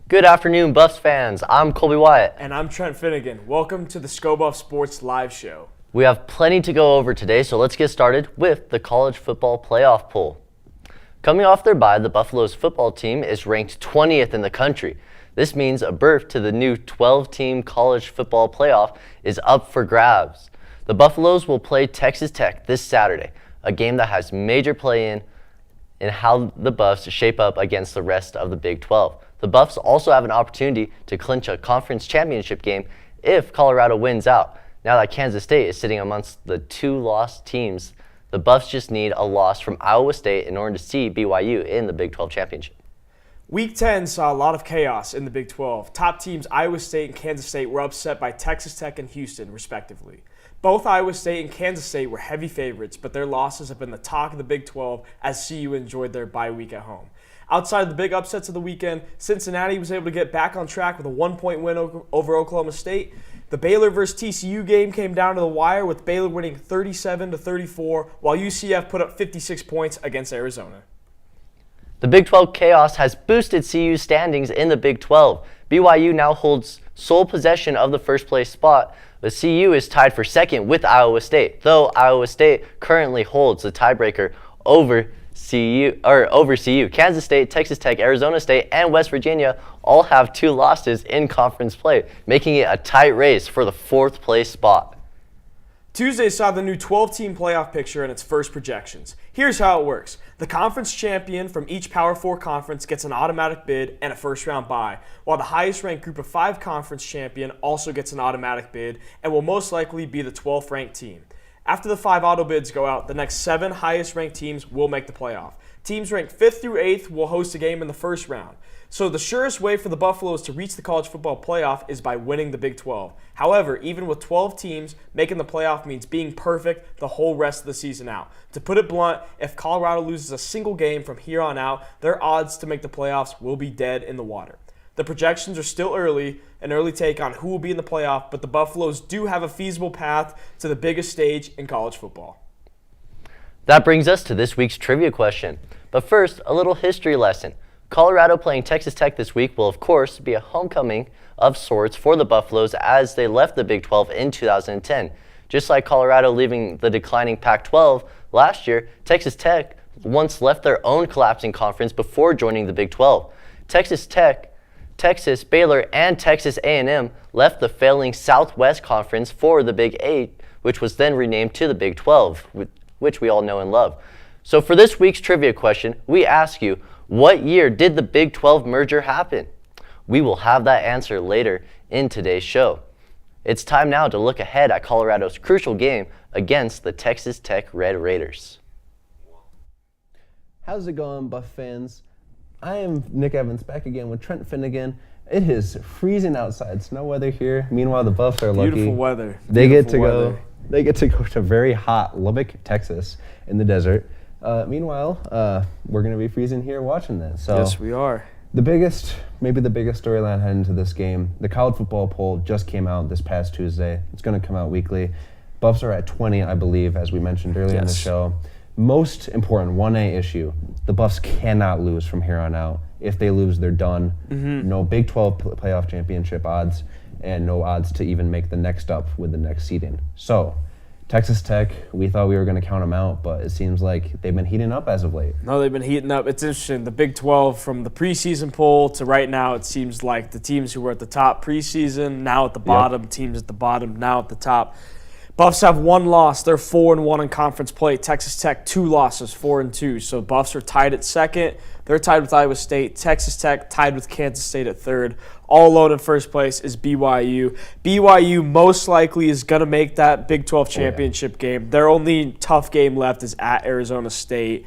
Good afternoon, Buffs fans. I'm Colby Wyatt. And I'm Trent Finnegan. Welcome to the ScoBuff Sports Live Show. We have plenty to go over today, so let's get started with the college football playoff poll. Coming off their bye, the Buffaloes football team is ranked 20th in the country. This means a berth to the new 12-team college football playoff is up for grabs. The Buffaloes will play Texas Tech this Saturday, a game that has major play in how the Buffs shape up against the rest of the Big 12. The Buffs also have an opportunity to clinch a conference championship game if Colorado wins out. Now that Kansas State is sitting amongst the two lost teams, the Buffs just need a loss from Iowa State in order to see BYU in the Big 12 championship. Week 10 saw a lot of chaos in the Big 12. Top teams Iowa State and Kansas State were upset by Texas Tech and Houston, respectively. Both Iowa State and Kansas State were heavy favorites, but their losses have been the talk of the Big 12 as CU enjoyed their bye week at home. Outside of the big upsets of the weekend, Cincinnati was able to get back on track with a 1-point win over Oklahoma State. The Baylor versus TCU game came down to the wire with Baylor winning 37-34, while UCF put up 56 points against Arizona. The Big 12 chaos has boosted CU's standings in the Big 12. BYU now holds sole possession of the first place spot, but CU is tied for second with Iowa State, though Iowa State currently holds the tiebreaker over CU. Kansas State, Texas Tech, Arizona State, and West Virginia all have two losses in conference play, making it a tight race for the fourth place spot. Tuesday saw the new 12-team playoff picture and its first projections. Here's how it works. The conference champion from each Power 4 conference gets an automatic bid and a first-round bye, while the highest-ranked Group of 5 conference champion also gets an automatic bid and will most likely be the 12th-ranked team. After the 5 auto bids go out, the next 7 highest-ranked teams will make the playoff. Teams ranked 5th through 8th will host a game in the first round. So the surest way for the Buffaloes to reach the college football playoff is by winning the Big 12. However, even with 12 teams, making the playoff means being perfect the whole rest of the season out. To put it blunt, if Colorado loses a single game from here on out, their odds to make the playoffs will be dead in the water. The projections are still early, an early take on who will be in the playoff, but the Buffaloes do have a feasible path to the biggest stage in college football. That brings us to this week's trivia question. But first, a little history lesson. Colorado playing Texas Tech this week will, of course, be a homecoming of sorts for the Buffaloes as they left the Big 12 in 2010. Just like Colorado leaving the declining Pac-12 last year, Texas Tech once left their own collapsing conference before joining the Big 12. Texas, Baylor, and Texas A&M left the failing Southwest Conference for the Big 8, which was then renamed to the Big 12, which we all know and love. So for this week's trivia question, we ask you, what year did the Big 12 merger happen? We will have that answer later in today's show. It's time now to look ahead at Colorado's crucial game against the Texas Tech Red Raiders. How's it going, Buff fans? I am Nick Evans back again with Trent Finnegan. It is freezing outside, snow weather here. Meanwhile, the Buffs are lucky. Beautiful weather. They get to go to very hot Lubbock, Texas, in the desert. Meanwhile, we're going to be freezing here watching this. So Yes, we are. Maybe the biggest storyline heading into this game, the college football poll just came out this past Tuesday. It's going to come out weekly. Buffs are at 20, I believe, as we mentioned earlier in the show. Most important, 1A issue, the Buffs cannot lose from here on out. If they lose, they're done. No Big 12 playoff championship odds, and no odds to even make the next up with the next seeding. So, Texas Tech, we thought we were going to count them out, but it seems like they've been heating up as of late. No, they've been heating up. It's interesting. The Big 12, from the preseason poll to right now, it seems like the teams who were at the top preseason, now at the bottom, teams at the bottom, now at the top. Buffs have 1 loss. They're 4-1 in conference play. Texas Tech, 2 losses, 4-2. So Buffs are tied at second. They're tied with Iowa State. Texas Tech tied with Kansas State at third. All alone in first place is BYU. BYU most likely is going to make that Big 12 championship game. Their only tough game left is at Arizona State.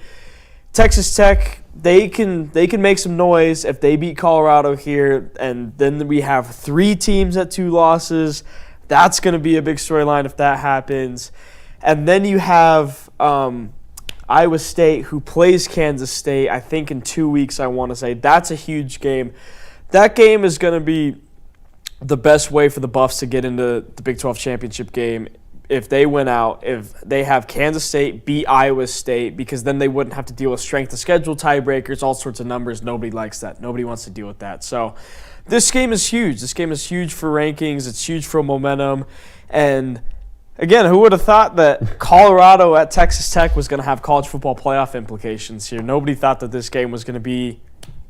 Texas Tech, they can make some noise if they beat Colorado here, and then we have 3 teams at 2 losses. That's going to be a big storyline if that happens. And then you have Iowa State, who plays Kansas State, I think in 2 weeks, I want to say. That's a huge game. That game is going to be the best way for the Buffs to get into the Big 12 championship game if they win out, if they have Kansas State beat Iowa State, because then they wouldn't have to deal with strength of schedule tiebreakers, all sorts of numbers. Nobody likes that. Nobody wants to deal with that. So this game is huge. This game is huge for rankings. It's huge for momentum. And again, who would have thought that Colorado at Texas Tech was going to have college football playoff implications here? Nobody thought that this game was going to be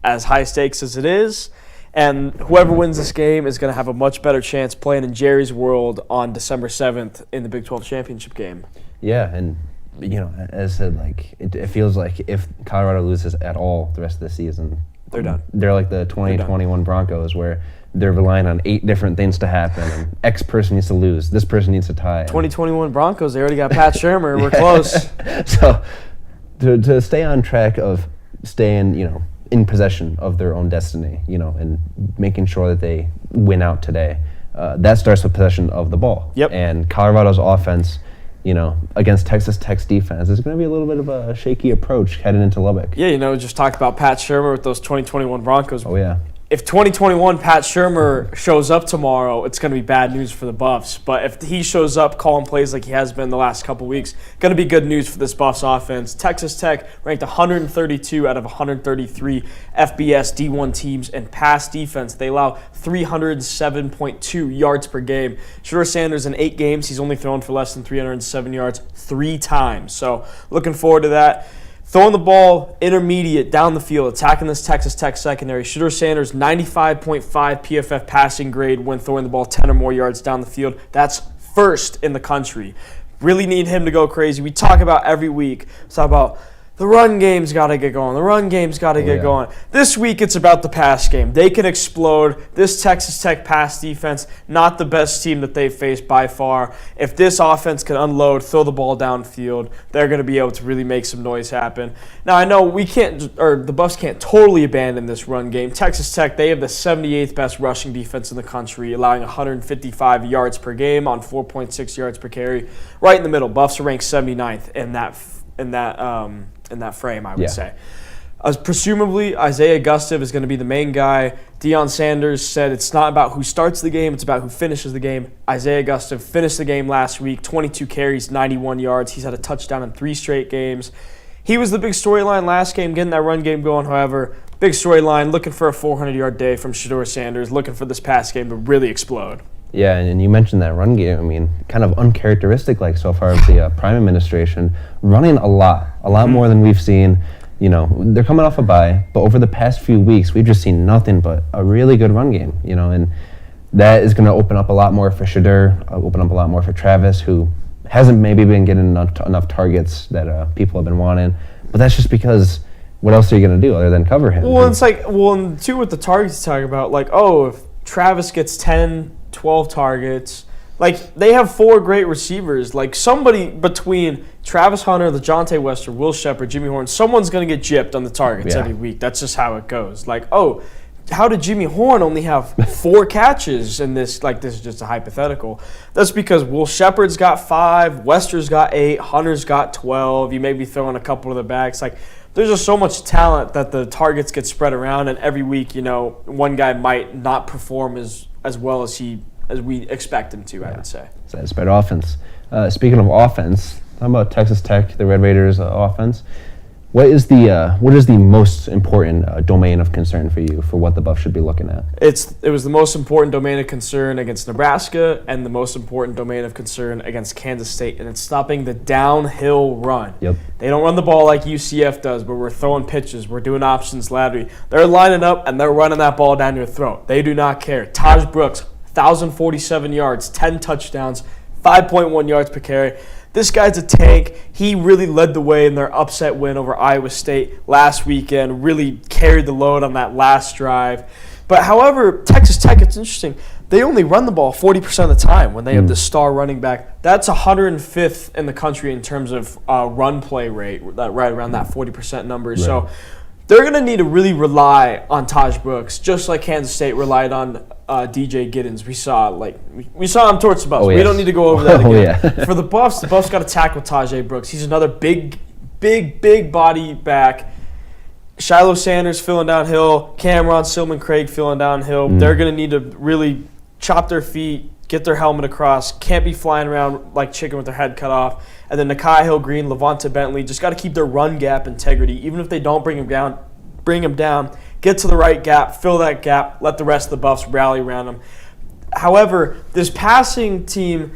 as high stakes as it is. And whoever wins this game is going to have a much better chance playing in Jerry's World on December 7th in the Big 12 championship game. Yeah, and as I said, like it feels like if Colorado loses at all the rest of the season, they're done. They're like the 2021 Broncos, where they're relying on 8 different things to happen, and X person needs to lose, this person needs to tie. 2021 Broncos, they already got Pat Shurmur. We're close. So to stay on track of staying, in possession of their own destiny, and making sure that they win out today. That starts with possession of the ball. Yep. And Colorado's offense, against Texas Tech's defense is going to be a little bit of a shaky approach heading into Lubbock. Yeah, just talked about Pat Shurmur with those 2021 Broncos. Oh, yeah. If 2021 Pat Shurmur shows up tomorrow, it's going to be bad news for the Buffs. But if he shows up calling plays like he has been the last couple weeks, going to be good news for this Buffs offense. Texas Tech ranked 132 out of 133 FBS D1 teams in pass defense. They allow 307.2 yards per game. Shedeur Sanders in 8 games, he's only thrown for less than 307 yards 3 times. So looking forward to that. Throwing the ball intermediate down the field, attacking this Texas Tech secondary. Shedeur Sanders, 95.5 PFF passing grade when throwing the ball 10 or more yards down the field. That's first in the country. Really need him to go crazy. We talk about every week. We talk about the run game's got to get going. The run game's got to get going. This week, it's about the pass game. They can explode. This Texas Tech pass defense, not the best team that they've faced by far. If this offense can unload, throw the ball downfield, they're going to be able to really make some noise happen. Now, I know the Buffs can't totally abandon this run game. Texas Tech, they have the 78th best rushing defense in the country, allowing 155 yards per game on 4.6 yards per carry. Right in the middle. Buffs are ranked 79th in that frame, I would say. Presumably, Isaiah Gustive is going to be the main guy. Deion Sanders said it's not about who starts the game, it's about who finishes the game. Isaiah Gustive finished the game last week, 22 carries, 91 yards. He's had a touchdown in 3 straight games. He was the big storyline last game, getting that run game going. However, big storyline, looking for a 400-yard day from Shedeur Sanders, looking for this pass game to really explode. Yeah, and you mentioned that run game. I mean, kind of uncharacteristic so far of the Prime administration, running a lot more than we've seen. They're coming off a bye, but over the past few weeks, we've just seen nothing but a really good run game, and that is going to open up a lot more for Shedeur, open up a lot more for Travis, who hasn't maybe been getting enough targets that people have been wanting. But that's just because what else are you going to do other than cover him? Well, it's and two with the targets you talk about, if Travis gets 10, 12 targets. They have 4 great receivers. Somebody between Travis Hunter, LeJontay Wester, Will Shepherd, Jimmy Horn, someone's going to get gypped on the targets every week. That's just how it goes. How did Jimmy Horn only have 4 catches in this? This is just a hypothetical. That's because Will Shepherd's got 5, Wester's got 8, Hunter's got 12. You may be throwing a couple of the backs. There's just so much talent that the targets get spread around, and every week, one guy might not perform as well as we expect him to, I would say. So that's better offense. Speaking of offense, how about Texas Tech, the Red Raiders offense? What is the most important domain of concern for you for what the Buffs should be looking at? It was the most important domain of concern against Nebraska and the most important domain of concern against Kansas State, and it's stopping the downhill run. Yep. They don't run the ball like UCF does, but we're throwing pitches, we're doing options laterally. They're lining up and they're running that ball down your throat. They do not care. Taj Brooks, 1,047 yards, 10 touchdowns, 5.1 yards per carry. This guy's a tank. He really led the way in their upset win over Iowa State last weekend, really carried the load on that last drive. But however, Texas Tech, it's interesting. They only run the ball 40% of the time when they have the star running back. That's 105th in the country in terms of run play rate, right around that 40% number. Right. So they're going to need to really rely on Taj Brooks, just like Kansas State relied on DJ Giddens. We saw him torch the Buffs. Oh, yes. We don't need to go over that again. Yeah. For the Buffs got to tackle Tajay Brooks. He's another big body back. Shiloh Sanders filling downhill. Cameron Silman Craig filling downhill. They're going to need to really chop their feet, get their helmet across, can't be flying around like chicken with their head cut off. And then Nakai Hill-Green, Levante Bentley, just got to keep their run gap integrity. Even if they don't bring him down, get to the right gap, fill that gap, let the rest of the Buffs rally around him. However, this passing team,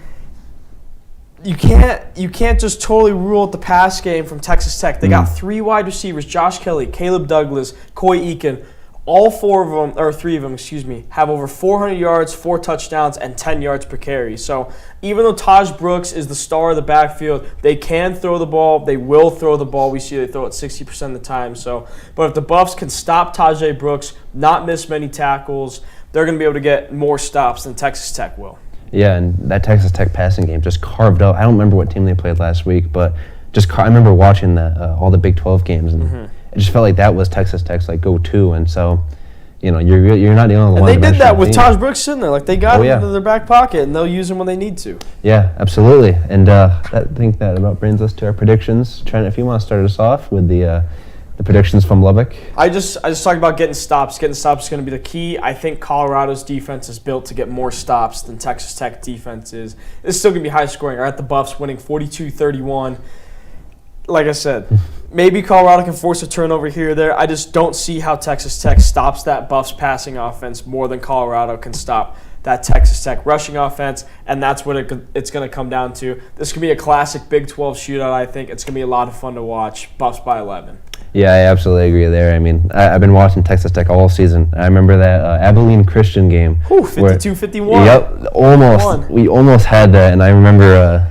you can't just totally rule out the pass game from Texas Tech. They got 3 wide receivers, Josh Kelly, Caleb Douglas, Coy Eakin. All 3 of them, have over 400 yards, 4 touchdowns, and 10 yards per carry. So even though Taj Brooks is the star of the backfield, they can throw the ball. They will throw the ball. We see they throw it 60% of the time. But if the Buffs can stop Tajay Brooks, not miss many tackles, they're going to be able to get more stops than Texas Tech will. Yeah, and that Texas Tech passing game just carved out. I don't remember what team they played last week, but I remember watching all the Big 12 games, and it just felt like that was Texas Tech's go-to. And so, you're not the only one. And they did that with Taj Brooks sitting there. Like, they got him into their back pocket, and they'll use him when they need to. Yeah, absolutely. And I think that about brings us to our predictions. Trent, if you want to start us off with the predictions from Lubbock. I just talked about getting stops. Getting stops is going to be the key. I think Colorado's defense is built to get more stops than Texas Tech defense is. It's still going to be high scoring. I got the Buffs winning 42-31. Like I said, maybe Colorado can force a turnover here or there. I just don't see how Texas Tech stops that Buffs passing offense more than Colorado can stop that Texas Tech rushing offense, and that's what it's going to come down to. This could be a classic Big 12 shootout, I think. It's going to be a lot of fun to watch. Buffs by 11. Yeah, I absolutely agree there. I mean, I've been watching Texas Tech all season. I remember that Abilene Christian game. 52-51. Yep, almost. We almost had that, and I remember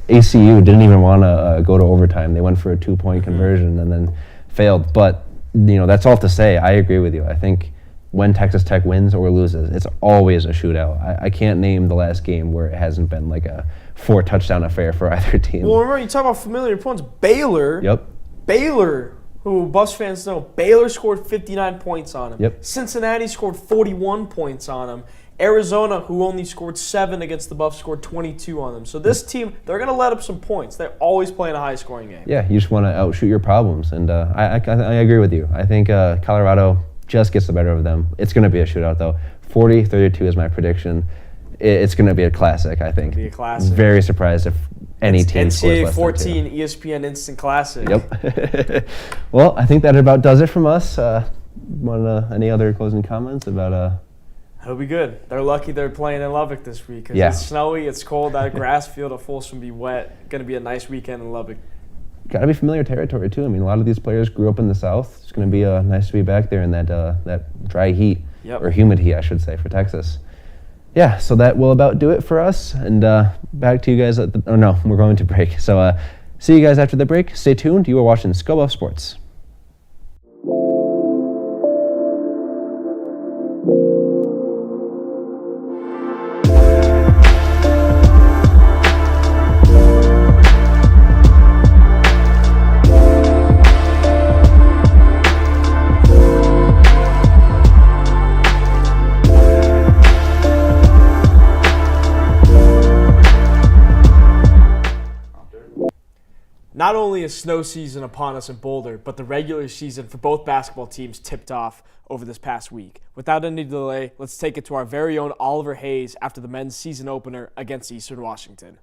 ACU didn't even want to go to overtime. They went for a 2-point conversion and then failed. But, that's all to say. I agree with you. I think when Texas Tech wins or loses, it's always a shootout. I can't name the last game where it hasn't been like a 4-touchdown affair for either team. Well, remember, you talk about familiar opponents. Baylor. Yep. Baylor, who Buffs fans know, Baylor scored 59 points on him. Yep. Cincinnati scored 41 points on him. Arizona, who only scored 7 against the Buffs, scored 22 on them. So this team, they're going to let up some points. They're always playing a high-scoring game. Yeah, you just want to outshoot your problems, and I agree with you. I think Colorado just gets the better of them. It's going to be a shootout, though. 40-32 is my prediction. It's going to be a classic, I think. It'll be a classic. Very surprised if any team scores NCAA less 14, than 2. ESPN Instant Classic. Yep. Well, I think that about does it from us. Any other closing comments about It'll be good. They're lucky they're playing in Lubbock this week because it's snowy, it's cold. That grass field at Folsom be wet. Going to be a nice weekend in Lubbock. Got to be familiar territory too. I mean, a lot of these players grew up in the South. It's going to be nice to be back there in that dry heat, or humid heat, I should say, for Texas. Yeah, so that will about do it for us. And back to you guys we're going to break. So see you guys after the break. Stay tuned. You are watching Skull Buff Sports. Not only is snow season upon us in Boulder, but the regular season for both basketball teams tipped off over this past week. Without any delay, let's take it to our very own Oliver Hayes after the men's season opener against Eastern Washington.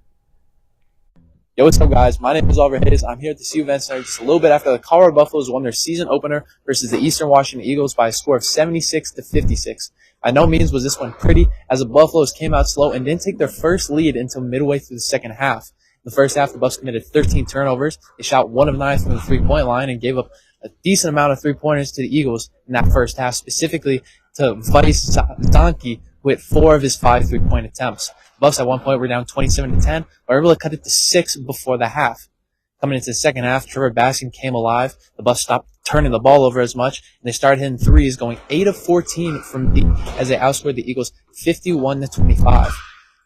Yo, what's up, guys? My name is Oliver Hayes. I'm here at the CU Event Center just a little bit after the Colorado Buffaloes won their season opener versus the Eastern Washington Eagles by a score of 76-56. By no means was this one pretty, as the Buffaloes came out slow and didn't take their first lead until midway through the second half. In the first half, the Buffs committed 13 turnovers. They shot 1 of 9 from the three-point line and gave up a decent amount of three-pointers to the Eagles in that first half, specifically to Vice Donkey with 4 of his 5 three-point attempts. The Buffs at one point were down 27-10, but were able to cut it to 6 before the half. Coming into the second half, Trevor Baskin came alive. The Buffs stopped turning the ball over as much, and they started hitting threes, going 8 of 14 from deep as they outscored the Eagles 51-25.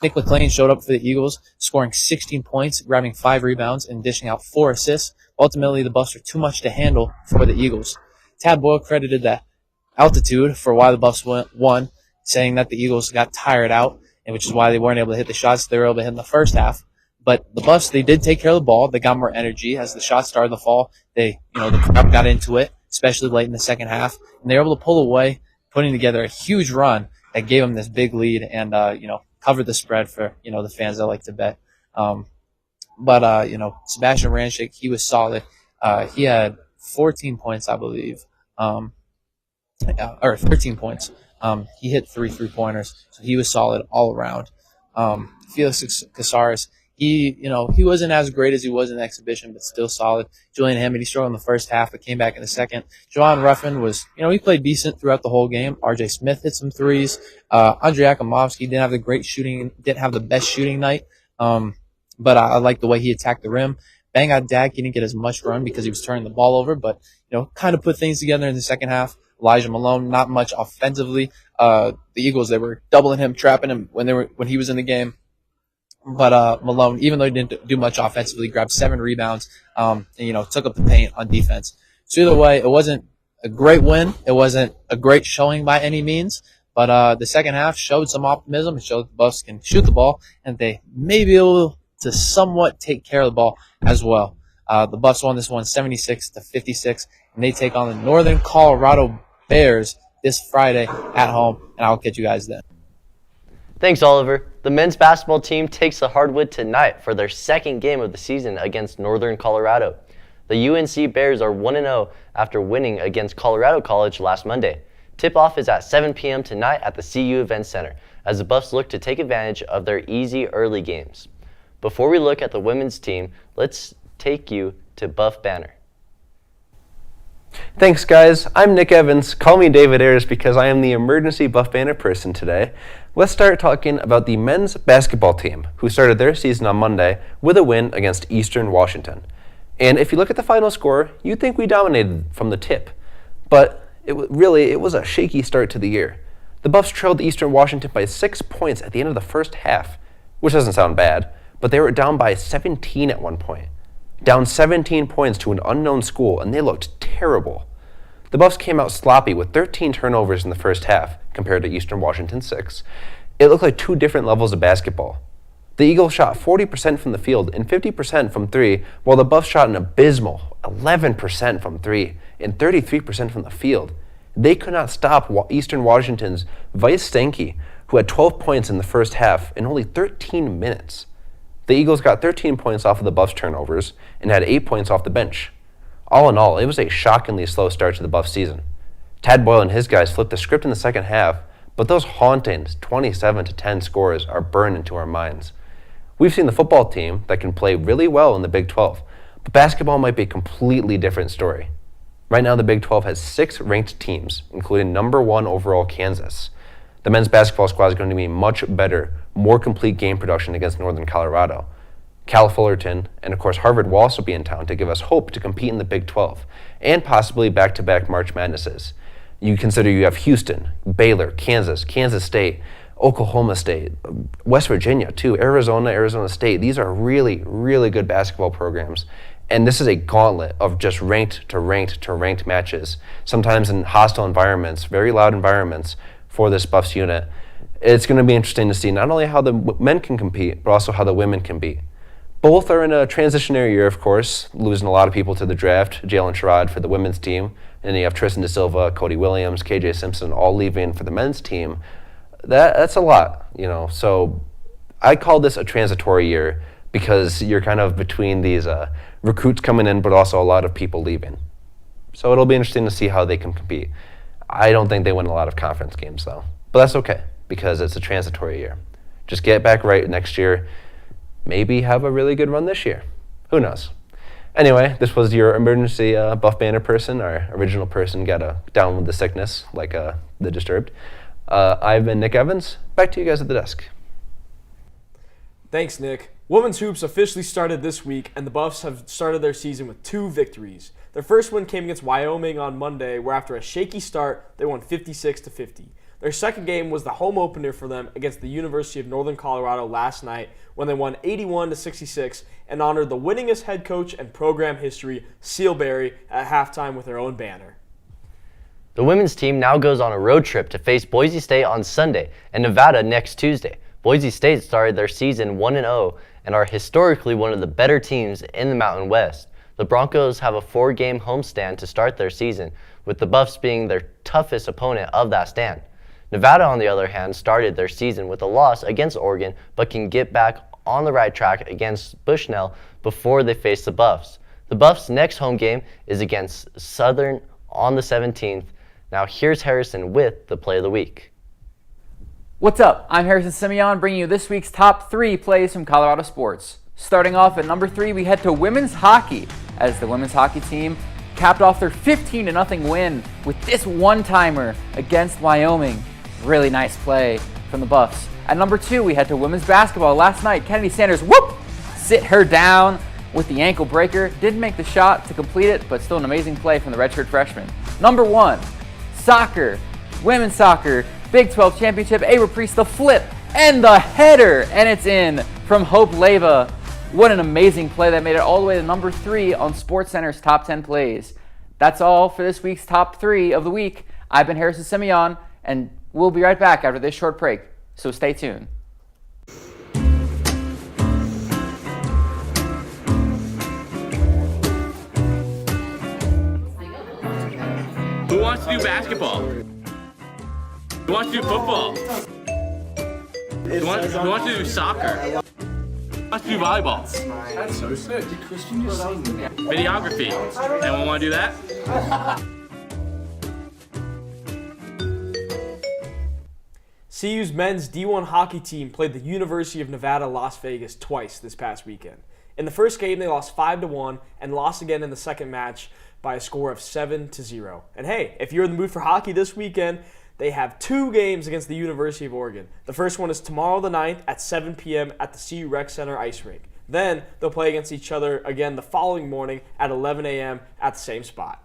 Nick McClain showed up for the Eagles, scoring 16 points, grabbing 5 rebounds, and dishing out 4 assists. Ultimately, the Buffs were too much to handle for the Eagles. Tad Boyle credited the altitude for why the Buffs won, saying that the Eagles got tired out, and which is why they weren't able to hit the shots they were able to hit in the first half. But the Buffs, they did take care of the ball. They got more energy as the shots started to fall. The crowd got into it, especially late in the second half, and they were able to pull away, putting together a huge run that gave them this big lead and, covered the spread for, the fans that like to bet. But Sebastian Ranchik, he was solid. He had 14 points, I believe, or 13 points. He hit 3 3-pointers, so he was solid all around. Felix Casares, he wasn't as great as he was in the exhibition, but still solid. Julian Hammond, he struggled in the first half, but came back in the second. Johan Ruffin was, he played decent throughout the whole game. RJ Smith hit some threes. Andrei Akimovsky didn't have the great shooting, didn't have the best shooting night. But I like the way he attacked the rim. Bang Dak, he didn't get as much run because he was turning the ball over, but, kind of put things together in the second half. Elijah Malone, not much offensively. The Eagles, they were doubling him, trapping him when he was in the game. But Malone, even though he didn't do much offensively, grabbed 7 rebounds, and took up the paint on defense. So either way, it wasn't a great win. It wasn't a great showing by any means. But the second half showed some optimism. It showed the Buffs can shoot the ball, and they may be able to somewhat take care of the ball as well. The Buffs won this one 76-56, and they take on the Northern Colorado Bears this Friday at home, and I'll catch you guys then. Thanks, Oliver. The men's basketball team takes the hardwood tonight for their second game of the season against Northern Colorado. The UNC Bears are 1-0 after winning against Colorado College last Monday. Tip-off is at 7 p.m. tonight at the CU Event Center as the Buffs look to take advantage of their easy early games. Before we look at the women's team, let's take you to Buff Banner. Thanks, guys. I'm Nick Evans. Call me David Ayers because I am the emergency Buff Banner person today. Let's start talking about the men's basketball team, who started their season on Monday with a win against Eastern Washington. And if you look at the final score, you'd think we dominated from the tip. But it was a shaky start to the year. The Buffs trailed Eastern Washington by 6 points at the end of the first half, which doesn't sound bad, but they were down by 17 at one point. Down 17 points to an unknown school, and they looked terrible. The Buffs came out sloppy with 13 turnovers in the first half, compared to Eastern Washington's 6. It looked like 2 different levels of basketball. The Eagles shot 40% from the field and 50% from 3, while the Buffs shot an abysmal 11% from 3 and 33% from the field. They could not stop Eastern Washington's Vice Stanky, who had 12 points in the first half in only 13 minutes. The Eagles got 13 points off of the Buffs' turnovers and had 8 points off the bench. All in all, it was a shockingly slow start to the Buffs season. Tad Boyle and his guys flipped the script in the second half, but those haunting 27-10 scores are burned into our minds. We've seen the football team that can play really well in the Big 12, but basketball might be a completely different story. Right now, the Big 12 has 6 ranked teams, including number 1 overall Kansas. The men's basketball squad is going to be much better, more complete game production against Northern Colorado. Cal Fullerton and, of course, Harvard will also be in town to give us hope to compete in the Big 12 and possibly back-to-back March Madnesses. You consider you have Houston, Baylor, Kansas, Kansas State, Oklahoma State, West Virginia, too, Arizona State. These are really, really good basketball programs. And this is a gauntlet of just ranked to ranked to ranked matches, sometimes in hostile environments, very loud environments for this Buffs unit. It's going to be interesting to see not only how the men can compete, but also how the women can beat. Both are in a transitionary year, of course, losing a lot of people to the draft. Jalen Sherrod for the women's team, and you have Tristan Da Silva, Cody Williams, KJ Simpson all leaving for the men's team. That's a lot, So I call this a transitory year because you're kind of between these recruits coming in, but also a lot of people leaving. So it'll be interesting to see how they can compete. I don't think they win a lot of conference games, though. But that's okay, because it's a transitory year. Just get back right next year. Maybe have a really good run this year. Who knows? Anyway, this was your emergency Buff Banner person. Our original person got down with the sickness, like the Disturbed. I've been Nick Evans. Back to you guys at the desk. Thanks, Nick. Women's hoops officially started this week, and the Buffs have started their season with 2 victories. Their first win came against Wyoming on Monday, where after a shaky start, they won 56-50. Their second game was the home opener for them against the University of Northern Colorado last night, when they won 81-66 and honored the winningest head coach in program history, Sealberry, at halftime with their own banner. The women's team now goes on a road trip to face Boise State on Sunday and Nevada next Tuesday. Boise State started their season 1-0 and are historically one of the better teams in the Mountain West. The Broncos have a 4-game homestand to start their season, with the Buffs being their toughest opponent of that stand. Nevada, on the other hand, started their season with a loss against Oregon, but can get back on the right track against Bushnell before they face the Buffs. The Buffs' next home game is against Southern on the 17th. Now here's Harrison with the play of the week. What's up? I'm Harrison Simeon, bringing you this week's top 3 plays from Colorado sports. Starting off at number 3, we head to women's hockey, as the women's hockey team capped off their 15-0 win with this one-timer against Wyoming. Really nice play from the Buffs. At number 2, we head to women's basketball. Last night, Kennedy Sanders, sit her down with the ankle breaker. Didn't make the shot to complete it, but still an amazing play from the redshirt freshman. Number 1, soccer, women's soccer, Big 12 championship, A. Reprise, the flip, and the header, and it's in from Hope Leva. What an amazing play that made it all the way to number 3 on SportsCenter's top 10 plays. That's all for this week's top 3 of the week. I've been Harrison Simeon, and we'll be right back after this short break, so stay tuned. Who wants to do basketball? Who wants to do football? Who wants to do soccer? Who wants to do volleyball? That's so sick. Did Christian just say videography? Anyone want to do that? CU's men's D1 hockey team played the University of Nevada, Las Vegas twice this past weekend. In the first game, they lost 5-1 and lost again in the second match by a score of 7-0. And hey, if you're in the mood for hockey this weekend, they have 2 games against the University of Oregon. The first one is tomorrow the 9th at 7 p.m. at the CU Rec Center ice rink. Then they'll play against each other again the following morning at 11 a.m. at the same spot.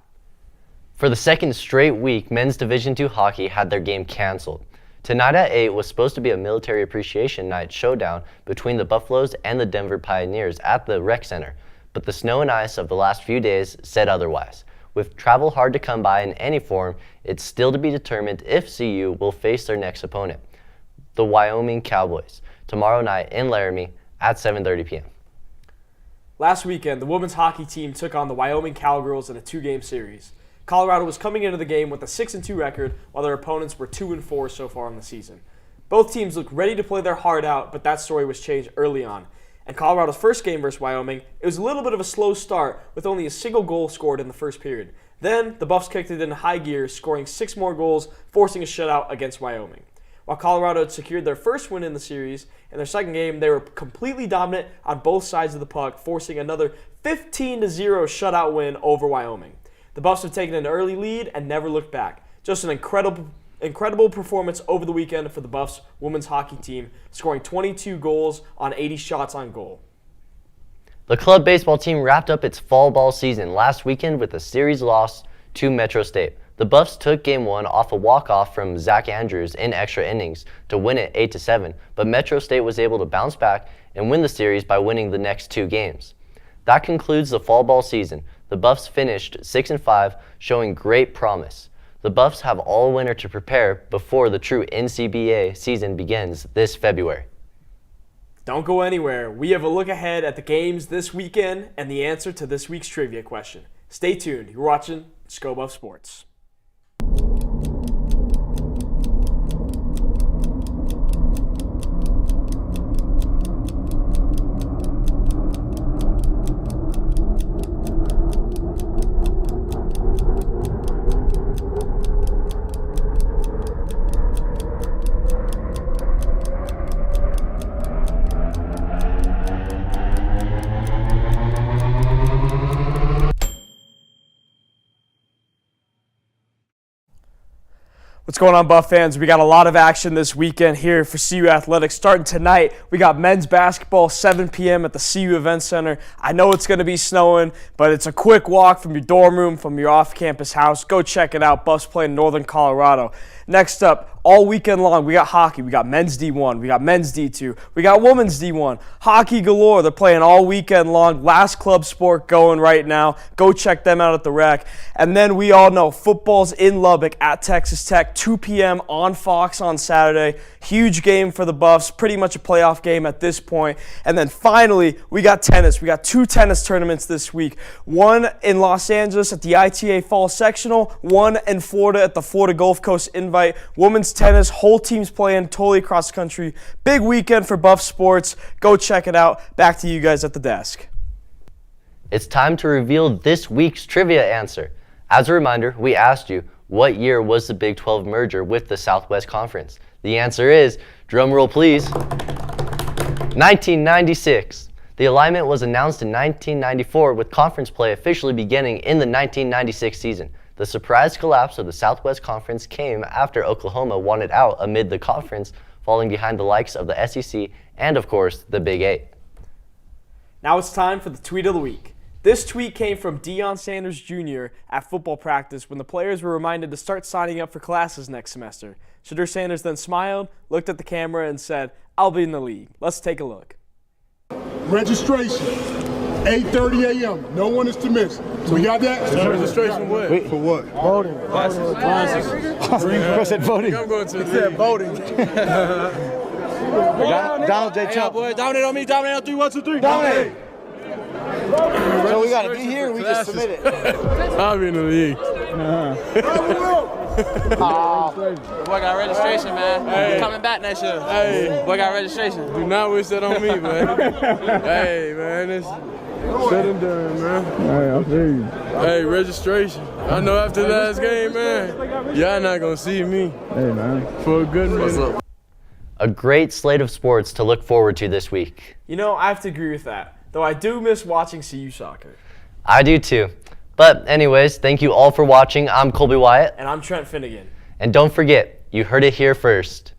For the second straight week, men's Division II hockey had their game canceled. Tonight at 8 was supposed to be a military appreciation night showdown between the Buffaloes and the Denver Pioneers at the Rec Center, but the snow and ice of the last few days said otherwise. With travel hard to come by in any form, it's still to be determined if CU will face their next opponent, the Wyoming Cowboys, tomorrow night in Laramie at 7:30 p.m. Last weekend, the women's hockey team took on the Wyoming Cowgirls in a 2-game series. Colorado was coming into the game with a 6-2 record, while their opponents were 2-4 so far in the season. Both teams looked ready to play their heart out, but that story was changed early on. And Colorado's first game versus Wyoming, it was a little bit of a slow start with only a single goal scored in the first period. Then, the Buffs kicked it into high gear, scoring 6 more goals, forcing a shutout against Wyoming. While Colorado had secured their first win in the series, in their second game, they were completely dominant on both sides of the puck, forcing another 15-0 shutout win over Wyoming. The Buffs have taken an early lead and never looked back. Just an incredible performance over the weekend for the Buffs women's hockey team, scoring 22 goals on 80 shots on goal. The club baseball team wrapped up its fall ball season last weekend with a series loss to Metro State. The Buffs took Game 1 off a walk-off from Zach Andrews in extra innings to win it 8-7, but Metro State was able to bounce back and win the series by winning the next 2 games. That concludes the fall ball season. The Buffs finished 6-5, showing great promise. The Buffs have all winter to prepare before the true NCBA season begins this February. Don't go anywhere. We have a look ahead at the games this weekend and the answer to this week's trivia question. Stay tuned. You're watching Sco Buff Sports. What's going on, Buff fans? We got a lot of action this weekend here for CU Athletics. Starting tonight, we got men's basketball, 7 p.m. at the CU Event Center. I know it's going to be snowing, but it's a quick walk from your dorm room, from your off-campus house. Go check it out. Buffs play in Northern Colorado. Next up, all weekend long, we got hockey. We got men's D1. We got men's D2. We got women's D1. Hockey galore. They're playing all weekend long. Last club sport going right now. Go check them out at the Rec. And then we all know football's in Lubbock at Texas Tech, 2 p.m. on Fox on Saturday. Huge game for the Buffs. Pretty much a playoff game at this point. And then finally, we got tennis. We got 2 tennis tournaments this week. One in Los Angeles at the ITA Fall Sectional. One in Florida at the Florida Gulf Coast Invite. Women's tennis, whole teams playing totally across the country. Big weekend for Buff Sports. Go check it out. Back to you guys at the desk. It's time to reveal this week's trivia answer. As a reminder, we asked you, what year was the Big 12 merger with the Southwest Conference? The answer is, drum roll please, 1996. The alignment was announced in 1994 with conference play officially beginning in the 1996 season. The surprise collapse of the Southwest Conference came after Oklahoma wanted out amid the conference falling behind the likes of the SEC and, of course, the Big 8. Now it's time for the tweet of the week. This tweet came from Deion Sanders Jr. at football practice when the players were reminded to start signing up for classes next semester. Shadur Sanders then smiled, looked at the camera, and said, "I'll be in the league." Let's take a look. Registration, 8:30 a.m. No one is to miss. We got that? Registration what? For what? Voting. Chris said voting. I'm going to the voting. Donald J. Trump. Boy, dominate on me. Dominate on 3, 1, 2, 3. Dominate. So we got to be here. We just submit it. I'll be in the league. Boy got registration, man. Hey. Coming back next year. Hey. Boy got registration. Do not wish that on me, man. Hey, man, it's said and done, man. Hey, I feel you. Hey, registration. I know after last game, man, y'all not gonna see me. Hey, man. For a good minute. A great slate of sports to look forward to this week. You know, I have to agree with that, though I do miss watching CU soccer. I do too. But anyways, thank you all for watching. I'm Colby Wyatt. And I'm Trent Finnegan. And don't forget, you heard it here first.